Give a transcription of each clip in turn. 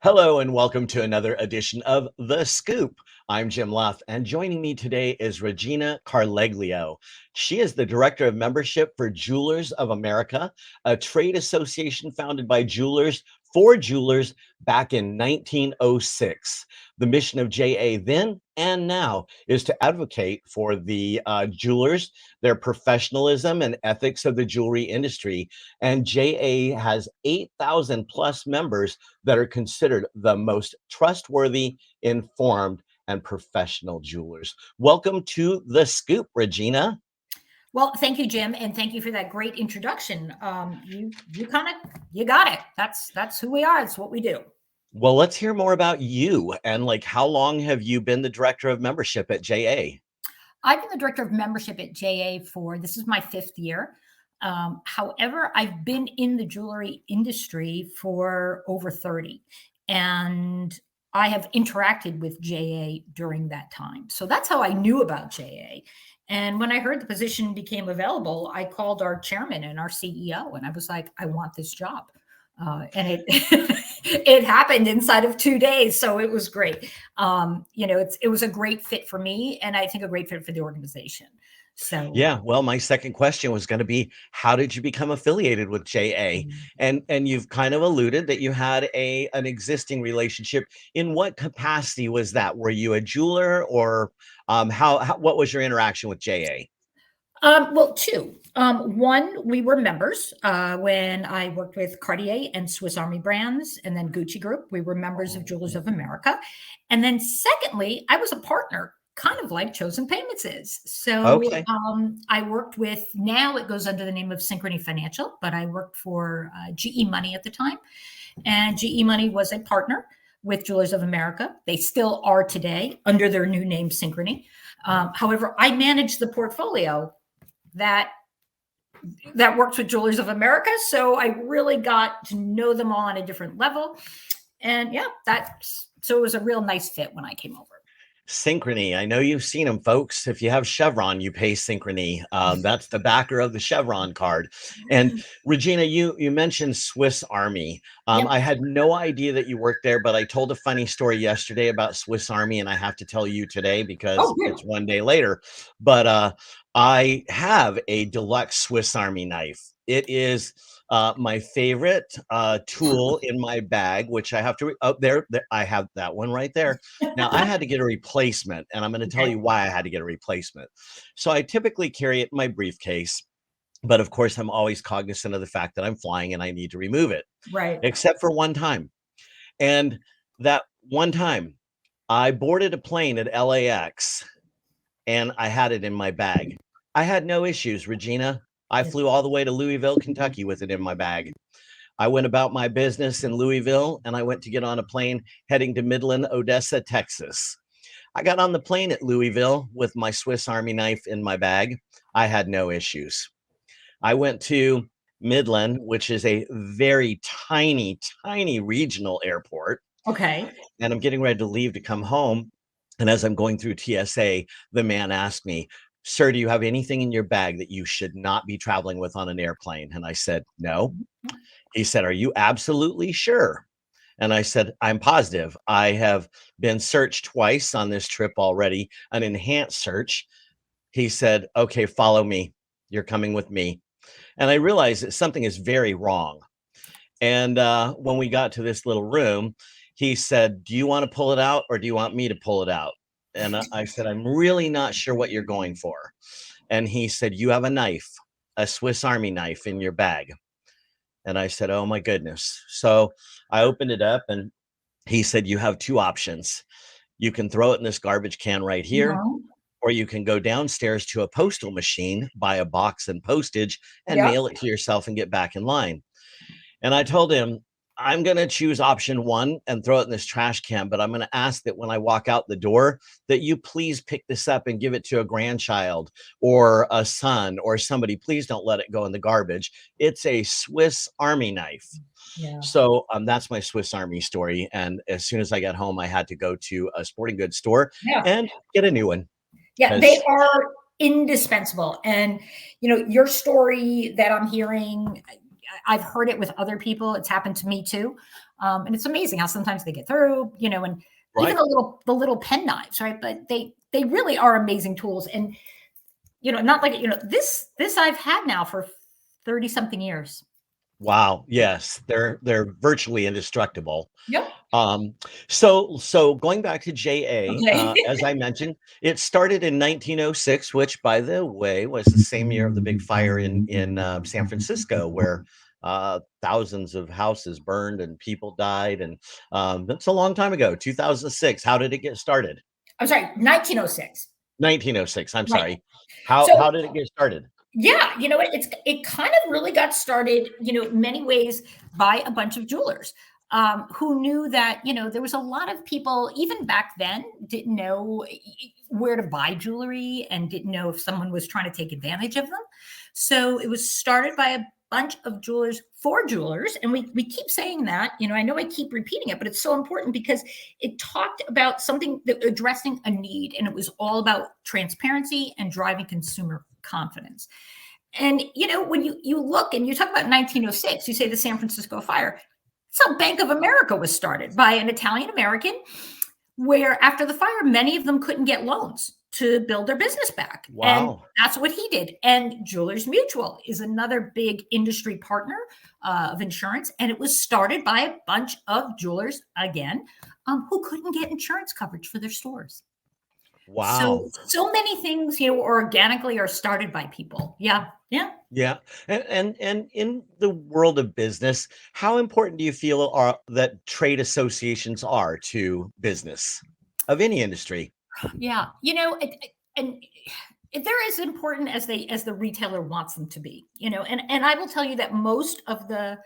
Hello and welcome to another edition of The Scoop. I'm Jim Luff, and joining me today is Regina Carleglio. She is the Director of Membership for Jewelers of America, a trade association founded by jewelers for jewelers back in 1906. The mission of JA then and now is to advocate for the jewelers, their professionalism and ethics of the jewelry industry. And JA has 8,000 plus members that are considered the most trustworthy, informed, and professional jewelers. Welcome to The Scoop, Regina. Well, thank you, Jim, and thank you for that great introduction. You got it. That's who we are. It's what we do. Well, let's hear more about you and like how long have you been the director of membership at JA? I've been the director of membership at JA for this is my 5th year. However, I've been in the jewelry industry for over 30, and I have interacted with JA during that time. So that's how I knew about JA. And when I heard the position became available, I called our chairman and our CEO, and I was like, I want this job. And it it happened inside of 2 days, so it was great. It was a great fit for me, and I think a great fit for the organization. So Yeah, well, my second question was going to be how did you become affiliated with JA? And you've kind of alluded that you had an existing relationship. In what capacity was that? Were you a jeweler or how what was your interaction with JA? well, two. One, we were members when I worked with Cartier and Swiss Army brands, and then Gucci Group. We were members of Jewelers of America. And then, secondly, I was a partner, kind of like Chosen Payments is. So Okay. I worked with, now it goes under the name of Synchrony Financial, but I worked for GE Money at the time. And GE Money was a partner with Jewelers of America. They still are today under their new name, Synchrony. However, I managed the portfolio that works with Jewelers of America. So I really got to know them all on a different level. And yeah, so it was a real nice fit when I came over. Synchrony. I know you've seen them, folks. If you have Chevron, you pay Synchrony. That's the backer of the Chevron card. And Regina, you mentioned Swiss Army. Yep. I had no idea that you worked there, but I told a funny story yesterday about Swiss Army, and I have to tell you today because Oh, good. it's one day later. But I have a deluxe Swiss Army knife. It is my favorite tool in my bag, which I have to, there, I have that one right there. Now, I had to get a replacement, and I'm going to tell Okay. you why I had to get a replacement. So I typically carry it in my briefcase, but of course, I'm always cognizant of the fact that I'm flying and I need to remove it, Right. except for one time. And that one time, I boarded a plane at LAX and I had it in my bag. I had no issues, Regina. I flew all the way to Louisville, Kentucky with it in my bag. I went about my business in Louisville and I went to get on a plane heading to Midland, Odessa, Texas. I got on the plane at Louisville with my Swiss Army knife in my bag. I had no issues. I went to Midland, which is a very tiny, tiny regional airport, Okay. and I'm getting ready to leave to come home. And as I'm going through TSA, the man asked me, Sir, do you have anything in your bag that you should not be traveling with on an airplane? And I said, No. He said, Are you absolutely sure? And I said, I'm positive. I have been searched twice on this trip already, an enhanced search. He said, Okay, follow me. You're coming with me. And I realized that something is very wrong. And when we got to this little room, he said, Do you want to pull it out or do you want me to pull it out? And I said, I'm really not sure what you're going for. And he said, You have a knife, a Swiss Army knife in your bag. And I said, Oh my goodness. So I opened it up and he said, You have two options. You can throw it in this garbage can right here, No. or you can go downstairs to a postal machine, buy a box and postage, and Yep. mail it to yourself and get back in line. And I told him, I'm going to choose option one and throw it in this trash can, but I'm going to ask that when I walk out the door, that you please pick this up and give it to a grandchild or a son or somebody. Please don't let it go in the garbage. It's a Swiss Army knife. Yeah. So that's my Swiss Army story. And as soon as I got home, I had to go to a sporting goods store Yeah. and get a new one. Yeah. They 'Cause are indispensable. And, your story that I'm hearing, I've heard it with other people. It's happened to me too. And it's amazing how sometimes they get through, and even Right. the little pen knives, right? But they really are amazing tools. And, not like, this I've had now for 30 something years. Wow. Yes, they're virtually indestructible. Yep. Um, so going back to JA, Okay. as I mentioned, it started in 1906, which, by the way, was the same year of the big fire in San Francisco, where thousands of houses burned and people died, and that's a long time ago. 2006. How did it get started? I'm sorry, 1906. 1906. I'm Right. sorry. How So did it get started? yeah, it kind of really got started, in many ways by a bunch of jewelers who knew that there was a lot of people even back then didn't know where to buy jewelry and didn't know if someone was trying to take advantage of them. So it was started by a bunch of jewelers for jewelers, and we keep saying that. I know I keep repeating it, but it's so important because it talked about something that addressing a need, and it was all about transparency and driving consumer confidence. And when you look and you talk about 1906, you say the San Francisco fire. That's how Bank of America was started, by an Italian American, where after the fire, many of them couldn't get loans to build their business back. And Wow. that's what he did. And Jewelers Mutual is another big industry partner of insurance. And it was started by a bunch of jewelers, again, who couldn't get insurance coverage for their stores. Wow. So many things, organically are started by people. Yeah. Yeah. Yeah. And in the world of business, how important do you feel are that trade associations are to business of any industry? Yeah. And they're as important as the retailer wants them to be, and I will tell you that most of the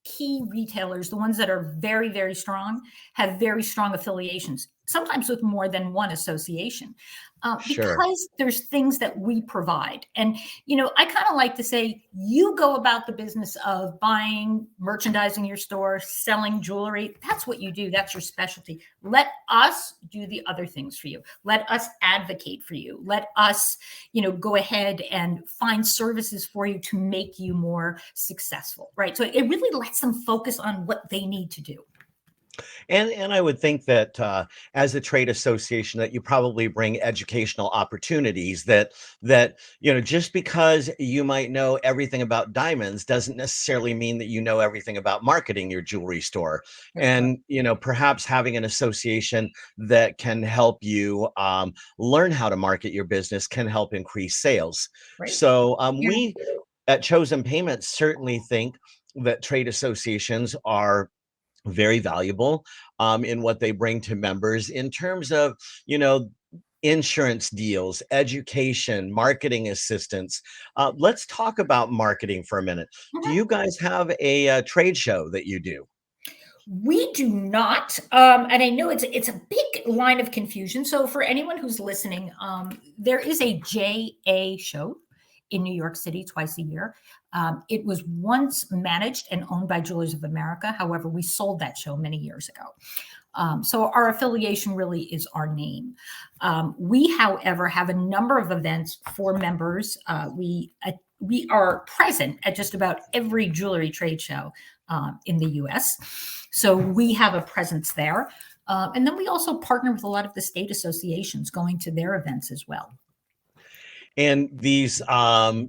key retailers, the ones that are very, very strong, have very strong affiliations, sometimes with more than one association, Sure. because there's things that we provide. And, I kind of like to say, you go about the business of buying, merchandising your store, selling jewelry. That's what you do. That's your specialty. Let us do the other things for you. Let us advocate for you. Let us, go ahead and find services for you to make you more successful, right? So it really lets them focus on what they need to do. And I would think that as a trade association, that you probably bring educational opportunities. That just because you might know everything about diamonds doesn't necessarily mean that you know everything about marketing your jewelry store. That's correct. And perhaps having an association that can help you learn how to market your business can help increase sales. Right. So Yeah. we at Chosen Payments certainly think that trade associations are very valuable in what they bring to members in terms of, you know, insurance deals, education, marketing assistance. Let's talk about marketing for a minute. Do Mhm. you guys have a, trade show that you do? We do not, and I know it's a big line of confusion. So for anyone who's listening, there is a JA show in New York City twice a year. It was once managed and owned by Jewelers of America. However, we sold that show many years ago. So our affiliation really is our name. We, however, have a number of events for members. We are present at just about every jewelry trade show in the U.S. So we have a presence there. And then we also partner with a lot of the state associations going to their events as well. And these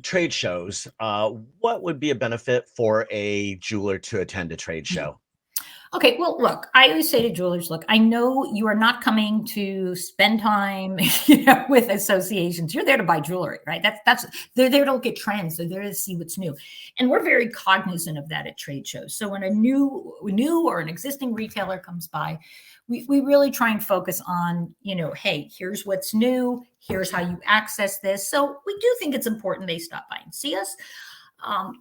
trade shows, what would be a benefit for a jeweler to attend a trade show? Okay, well, look, I always say to jewelers, look, I know you are not coming to spend time, with associations. You're there to buy jewelry, right? That's they're there to look at trends. They're there to see what's new, and we're very cognizant of that at trade shows. So when a new or an existing retailer comes by, we really try and focus on, hey, here's what's new. Here's how you access this. So we do think it's important they stop by and see us.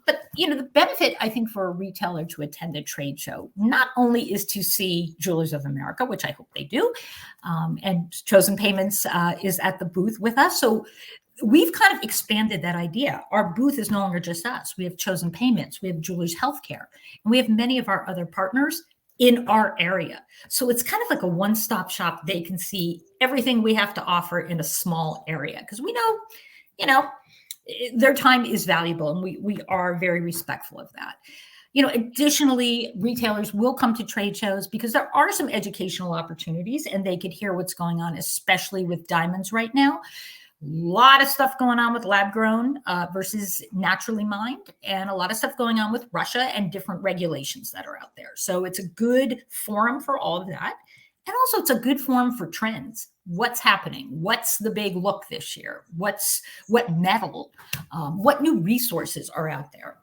But the benefit I think for a retailer to attend a trade show not only is to see Jewelers of America, which I hope they do, and Chosen Payments is at the booth with us. So we've kind of expanded that idea. Our booth is no longer just us. We have Chosen Payments, we have Jewelers Healthcare, and we have many of our other partners in our area. So it's kind of like a one-stop shop. They can see everything we have to offer in a small area because we know, their time is valuable, and we are very respectful of that. Additionally, retailers will come to trade shows because there are some educational opportunities, and they could hear what's going on, especially with diamonds right now. A lot of stuff going on with lab grown versus naturally mined, and a lot of stuff going on with Russia and different regulations that are out there. So it's a good forum for all of that. And also it's a good forum for trends. What's happening? What's the big look this year? What metal? What new resources are out there?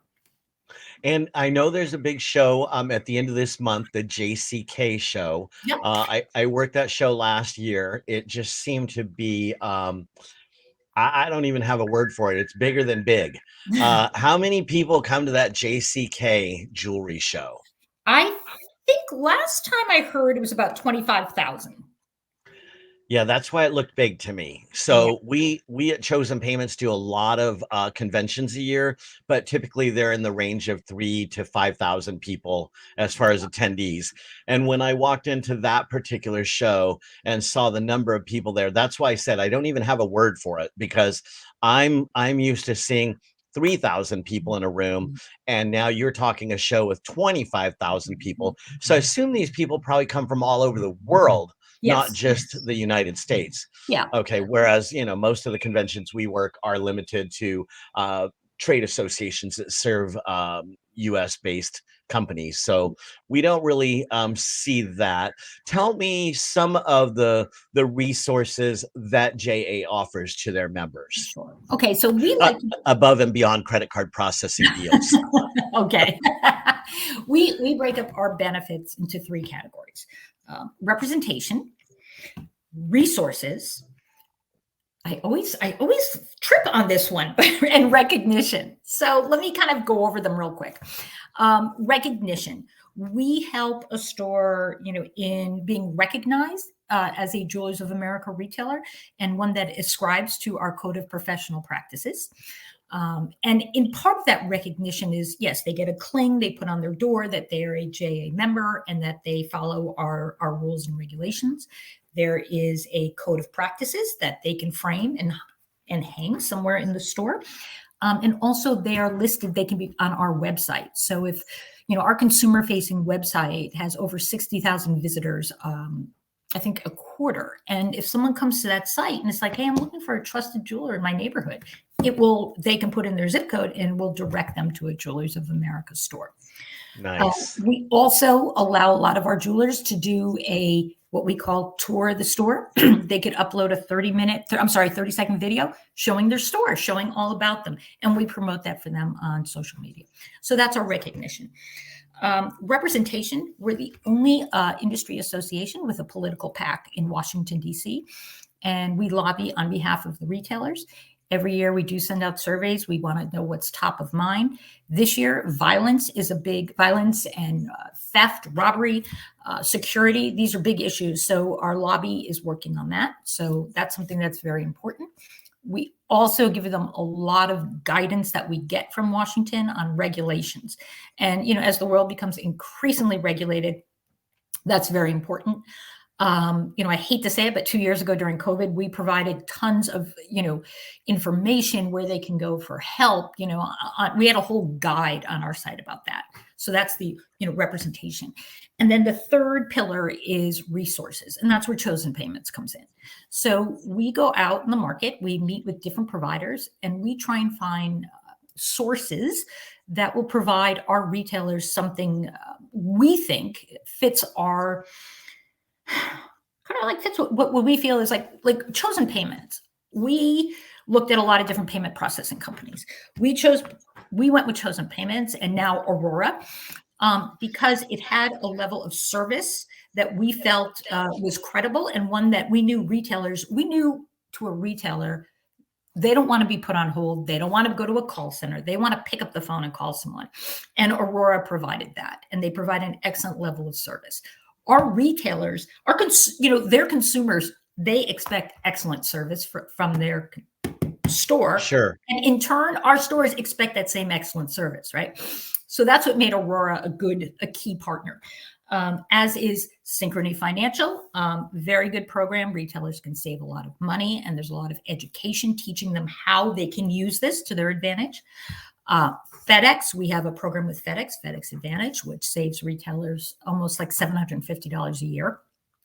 And I know there's a big show at the end of this month, the JCK show. Yep. I worked that show last year. It just seemed to be, I don't even have a word for it. It's bigger than big. How many people come to that JCK jewelry show? I think last time I heard it was about 25,000. Yeah, that's why it looked big to me. So we at Chosen Payments do a lot of conventions a year, but typically they're in the range of 3,000 to 5,000 people as far as attendees. And when I walked into that particular show and saw the number of people there, that's why I said I don't even have a word for it, because I'm used to seeing 3,000 people in a room, and now you're talking a show with 25,000 people. So I assume these people probably come from all over the world. Yes. Not just the United States. Yeah. Okay. Whereas, most of the conventions we work are limited to trade associations that serve US based companies. So we don't really see that. Tell me some of the resources that JA offers to their members. Sure. Okay. So we like above and beyond credit card processing deals. Okay. we break up our benefits into 3 categories. Representation, resources. I always trip on this one, and recognition. So let me kind of go over them real quick. Recognition. We help a store, in being recognized as a Jewelers of America retailer, and one that ascribes to our code of professional practices. And in part of that recognition is, yes, they get a cling, they put on their door that they are a JA member and that they follow our rules and regulations. There is a code of practices that they can frame and hang somewhere in the store. And also they are listed, they can be on our website. So if, our consumer facing website has over 60,000 visitors, I think a quarter. And if someone comes to that site and it's like, hey, I'm looking for a trusted jeweler in my neighborhood, they can put in their zip code and we'll direct them to a Jewelers of America store. Nice. We also allow a lot of our jewelers to do what we call tour of the store. They could upload a 30-second video showing their store, showing all about them. And we promote that for them on social media. So that's our recognition. Representation, we're the only industry association with a political PAC in Washington, D.C., and we lobby on behalf of the retailers. Every year we do send out surveys. We want to know what's top of mind. This year, violence and theft, robbery, security. These are big issues. So our lobby is working on that. So that's something that's very important. We also give them a lot of guidance that we get from Washington on regulations. And, as the world becomes increasingly regulated, that's very important. I hate to say it, but 2 years ago during COVID, we provided tons of, information where they can go for help. We had a whole guide on our site about that. So that's the, representation. And then the third pillar is resources, and that's where Chosen Payments comes in. So we go out in the market, we meet with different providers, and we try and find sources that will provide our retailers something we think fits our fits what we feel is like Chosen Payments. We looked at a lot of different payment processing companies. We went with Chosen Payments and now Aurora because it had a level of service that we felt was credible, and one that we knew to a retailer, they don't want to be put on hold. They don't want to go to a call center. They want to pick up the phone and call someone. And Aurora provided that, and they provide an excellent level of service. Our retailers, their consumers, they expect excellent service from their store. Sure. And in turn, our stores expect that same excellent service, right? So that's what made Aurora a key partner. As is Synchrony Financial, very good program. Retailers can save a lot of money, and there's a lot of education teaching them how they can use this to their advantage. FedEx, we have a program with FedEx Advantage, which saves retailers almost like $750 a year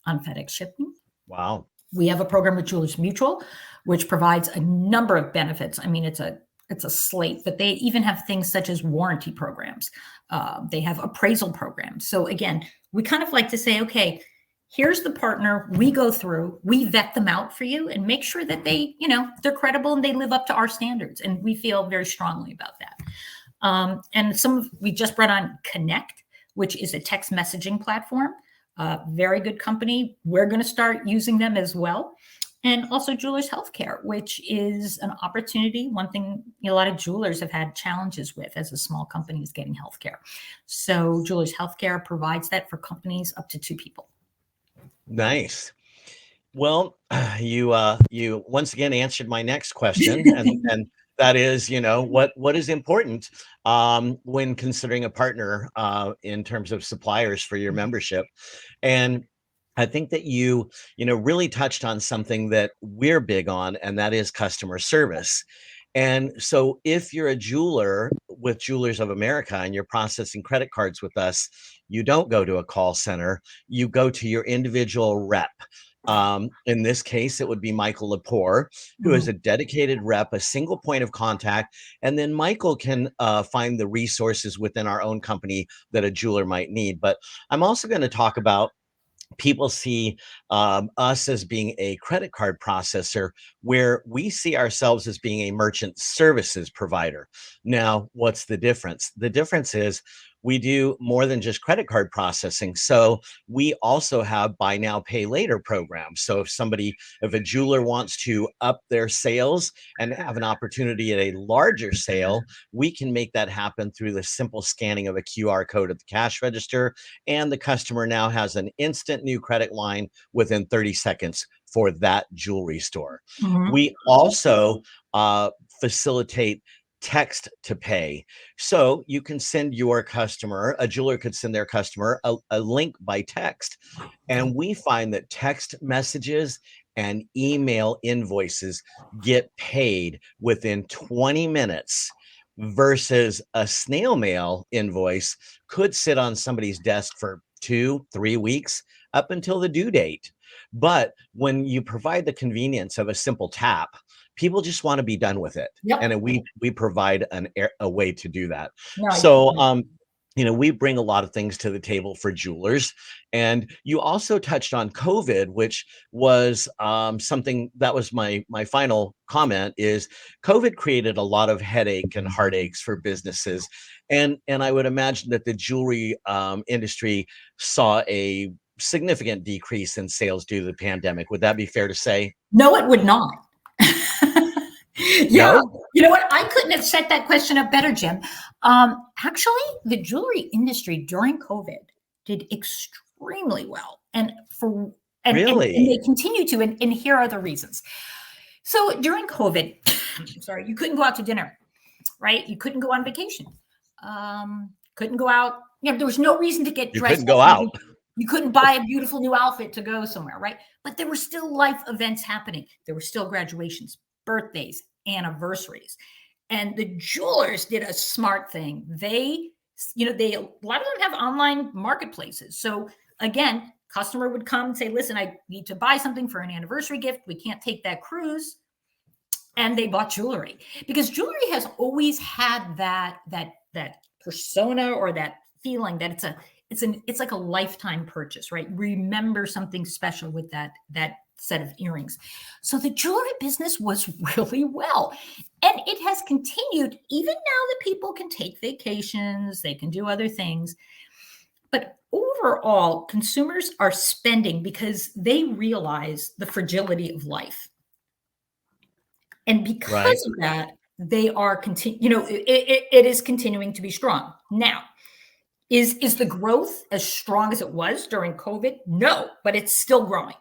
on FedEx shipping. Wow. We have a program with Jewelers Mutual, which provides a number of benefits. I mean, it's a slate, but they even have things such as warranty programs. They have appraisal programs. So again, we kind of like to say, okay, here's the partner we go through, we vet them out for you and make sure that they, they're credible and they live up to our standards. And we feel very strongly about that. And we just brought on Connect, which is a text messaging platform. Very good company. We're going to start using them as well. And also Jewelers Healthcare, which is an opportunity. One thing a lot of jewelers have had challenges with as a small company is getting healthcare. So Jewelers Healthcare provides that for companies up to 2 people. Nice. Well, you once again answered my next question, and that is, what is important when considering a partner in terms of suppliers for your membership. And I think that you really touched on something that we're big on, and that is customer service. And so if you're a jeweler with Jewelers of America and you're processing credit cards with us, you don't go to a call center, you go to your individual rep. In this case, it would be Michael Lepore, who is a dedicated rep, a single point of contact. And then Michael can find the resources within our own company that a jeweler might need. But I'm also going to talk about people see us as being a credit card processor, where we see ourselves as being a merchant services provider. Now, what's the difference? The difference is we do more than just credit card processing. So we also have buy now, pay later programs. So if a jeweler wants to up their sales and have an opportunity at a larger sale, we can make that happen through the simple scanning of a QR code at the cash register. And the customer now has an instant new credit line within 30 seconds for that jewelry store. Mm-hmm. We also facilitate text to pay. So you can send a jeweler could send their customer a link by text. And we find that text messages and email invoices get paid within 20 minutes versus a snail mail invoice could sit on somebody's desk for 2-3 weeks up until the due date. But when you provide the convenience of a simple tap, people just want to be done with it. Yep. And we provide a way to do that. Right. So, we bring a lot of things to the table for jewelers. And you also touched on COVID, which was something that was my final comment is COVID created a lot of headache and heartaches for businesses. And I would imagine that the jewelry industry saw a significant decrease in sales due to the pandemic. Would that be fair to say? No, it would not. Yeah. No? You know what? I couldn't have set that question up better, Jim. Actually, the jewelry industry during COVID did extremely well. Really? And they continue to. And here are the reasons. So during COVID, you couldn't go out to dinner, right? You couldn't go on vacation. Couldn't go out. There was no reason to get dressed. You couldn't go out. You couldn't buy a beautiful new outfit to go somewhere, right? But there were still life events happening. There were still graduations, birthdays, anniversaries. And the jewelers did a smart thing. They a lot of them have online marketplaces. So again, customer would come and say, listen, I need to buy something for an anniversary gift. We can't take that cruise. And they bought jewelry because jewelry has always had that persona or that feeling that it's like a lifetime purchase, right? Remember something special with that set of earrings. So the jewelry business was really well. And it has continued even now that people can take vacations, they can do other things. But overall, consumers are spending because they realize the fragility of life. And because of that, they are it is continuing to be strong. Now, is the growth as strong as it was during COVID? No, but it's still growing.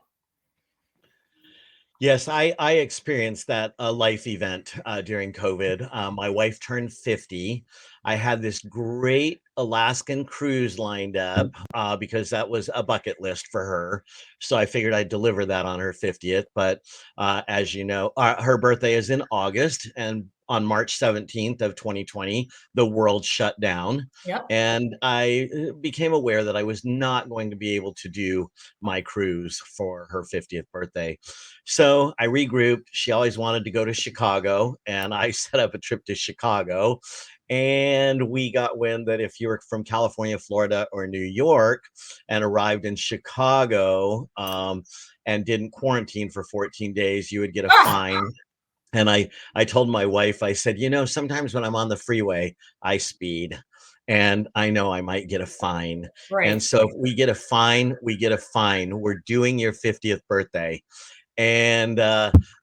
Yes, I experienced that life event during COVID. My wife turned 50. I had this great Alaskan cruise lined up because that was a bucket list for her. So I figured I'd deliver that on her 50th. But as you know, her birthday is in August, and on March 17th of 2020, the world shut down. Yep. And I became aware that I was not going to be able to do my cruise for her 50th birthday. So I regrouped. She always wanted to go to Chicago, and I set up a trip to Chicago. And we got wind that if you were from California, Florida, or New York and arrived in Chicago and didn't quarantine for 14 days, you would get a Ah, fine. And I told my wife, I said, sometimes when I'm on the freeway, I speed. And I know I might get a fine. And right. so if we get a fine, we get a fine. We're doing your 50th birthday. And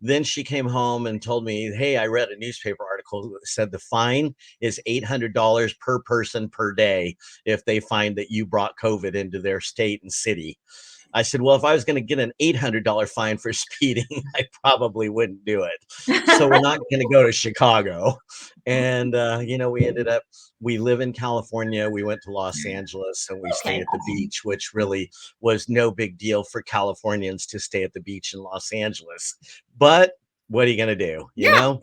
then she came home and told me, hey, I read a newspaper article that said the fine is $800 per person per day if they find that you brought COVID into their state and city. I said, well, if I was going to get an $800 fine for speeding, I probably wouldn't do it. So we're not going to go to Chicago. And, we ended up, we live in California. We went to Los Angeles and we stayed Okay. at the beach, which really was no big deal for Californians to stay at the beach in Los Angeles. But what are you going to do? Yeah,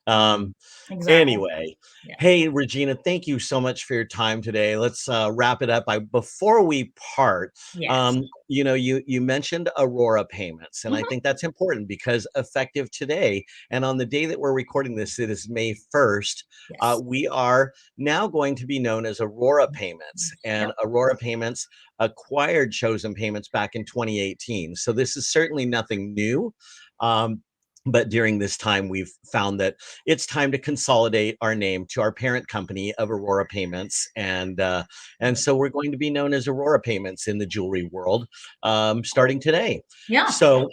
Um, exactly. anyway, Yeah. hey, Regina, thank you so much for your time today. Let's wrap it up. Before we part, Yes. you mentioned Aurora payments, and I Mhm. think that's important because effective today, and on the day that we're recording this, it is May 1st. Yes. We are now going to be known as Aurora Payments, and Yep. Aurora Payments acquired Chosen Payments back in 2018. So this is certainly nothing new. Um, but during this time, we've found that it's time to consolidate our name to our parent company of Aurora Payments, and so we're going to be known as Aurora Payments in the jewelry world starting today. Yeah. So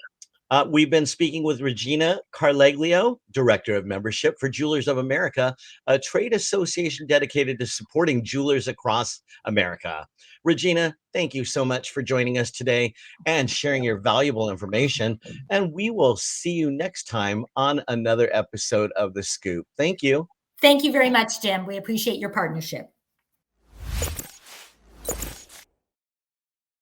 we've been speaking with Regina Carleglio, Director of Membership for Jewelers of America, a trade association dedicated to supporting jewelers across America. Regina, thank you so much for joining us today and sharing your valuable information. And we will see you next time on another episode of The Scoop. Thank you. Thank you very much, Jim. We appreciate your partnership.